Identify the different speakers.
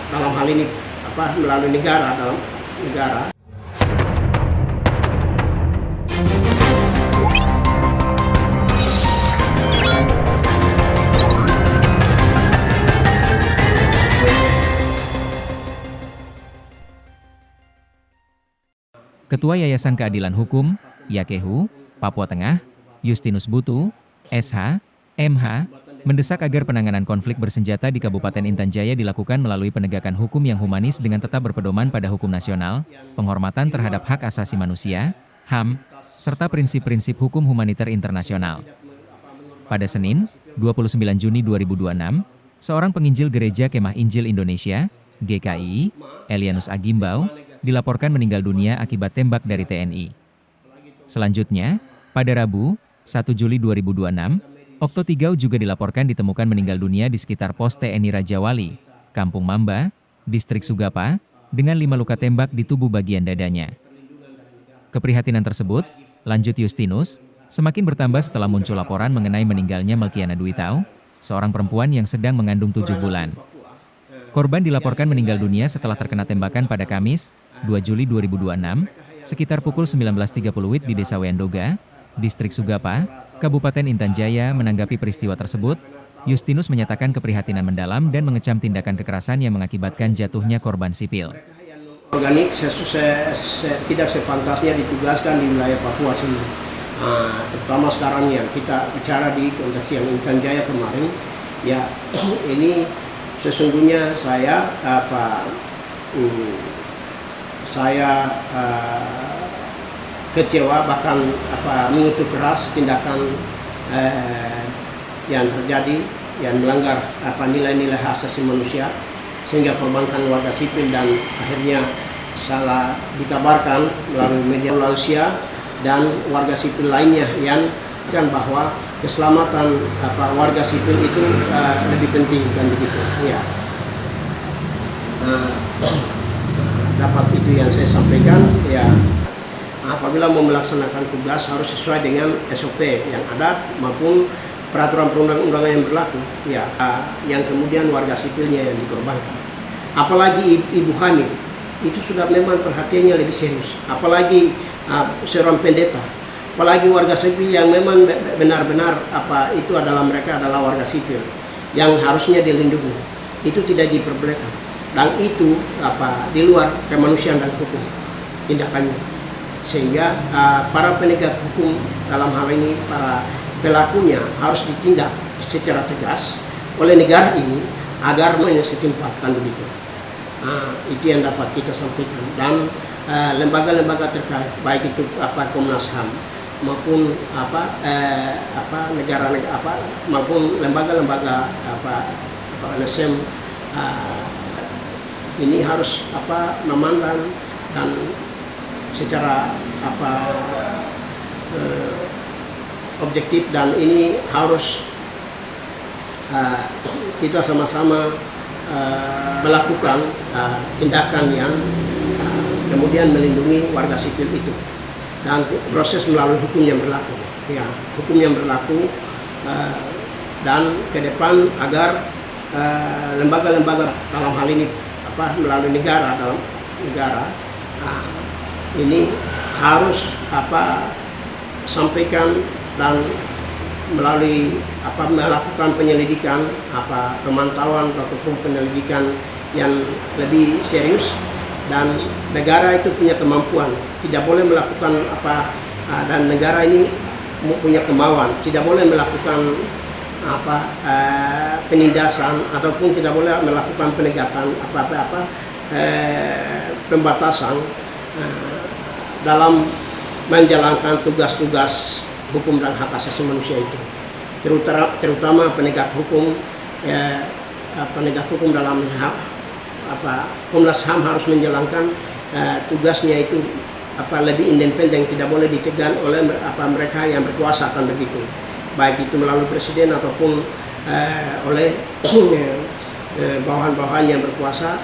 Speaker 1: dalam hal ini melalui negara dalam negara.
Speaker 2: Ketua Yayasan Keadilan Hukum, YAKEHU, Papua Tengah, Justinus Butu, SH, MH, mendesak agar penanganan konflik bersenjata di Kabupaten Intan Jaya dilakukan melalui penegakan hukum yang humanis dengan tetap berpedoman pada hukum nasional, penghormatan terhadap hak asasi manusia, HAM, serta prinsip-prinsip hukum humaniter internasional. Pada Senin, 29 Juni 2026, seorang penginjil Gereja Kemah Injil Indonesia, GKI, Elianus Agimbau, dilaporkan meninggal dunia akibat tembak dari TNI. Selanjutnya, pada Rabu, 1 Juli 2026, Okto Tigau juga dilaporkan ditemukan meninggal dunia di sekitar pos TNI Raja Wali, Kampung Mamba, Distrik Sugapa, dengan 5 luka tembak di tubuh bagian dadanya. Keprihatinan tersebut, lanjut Justinus, semakin bertambah setelah muncul laporan mengenai meninggalnya Melkiana Dwi Tau, seorang perempuan yang sedang mengandung 7 bulan. Korban dilaporkan meninggal dunia setelah terkena tembakan pada Kamis, 2 Juli 2026, sekitar pukul 19.30 WIB di Desa Wendoga, Distrik Sugapa, Kabupaten Intan Jaya. Menanggapi peristiwa tersebut, Justinus menyatakan keprihatinan mendalam dan mengecam tindakan kekerasan yang mengakibatkan jatuhnya korban sipil.
Speaker 1: Organik tidak sepantasnya ditugaskan di wilayah Papua sini. Terutama sekarang yang kita bicara di konteks yang Intan Jaya kemarin, ya ini sesungguhnya saya kecewa, bahkan mengutuk keras tindakan yang terjadi yang melanggar nilai-nilai hak asasi manusia, sehingga perbankan warga sipil dan akhirnya salah dikabarkan melalui media Malaysia dan warga sipil lainnya yang kan bahwa keselamatan warga sipil itu lebih penting kan begitu ya. Dapat itu yang saya sampaikan ya, apabila mau melaksanakan tugas harus sesuai dengan SOP yang ada maupun peraturan perundang-undangan yang berlaku ya, yang kemudian warga sipilnya yang dikorbankan. Apalagi ibu hamil itu sudah memang perhatiannya lebih serius, apalagi seorang pendeta, apalagi warga sipil yang memang benar-benar itu adalah mereka adalah warga sipil yang harusnya dilindungi, itu tidak diperbolehkan. Dan itu di luar kemanusiaan dan hukum tindakannya, sehingga para penegak hukum dalam hal ini para pelakunya harus ditindak secara tegas oleh negara ini agar setimpa kan begitu. Itu yang dapat kita sampaikan, dan lembaga-lembaga terkait baik itu Komnas HAM maupun negara-negara maupun lembaga-lembaga LSM ini harus memandang dan secara objektif, dan ini harus kita sama-sama melakukan tindakan yang kemudian melindungi warga sipil itu, dan proses melalui hukum yang berlaku ya, hukum yang berlaku dan ke depan agar lembaga-lembaga dalam hal ini melalui negara dalam negara ini harus sampaikan dan melalui melakukan penyelidikan pemantauan ataupun penyelidikan yang lebih serius, dan negara itu punya kemampuan, tidak boleh melakukan dan negara ini punya kemauan, tidak boleh melakukan penindasan ataupun tidak boleh melakukan penegakan pembatasan dalam menjalankan tugas-tugas hukum dan hak asasi manusia itu, terutama penegak hukum dalam Komnas HAM harus menjalankan tugasnya itu lebih independen, tidak boleh dicegat oleh mereka yang berkuasa kan begitu, baik itu melalui presiden ataupun oleh bawahan-bawahan yang berkuasa.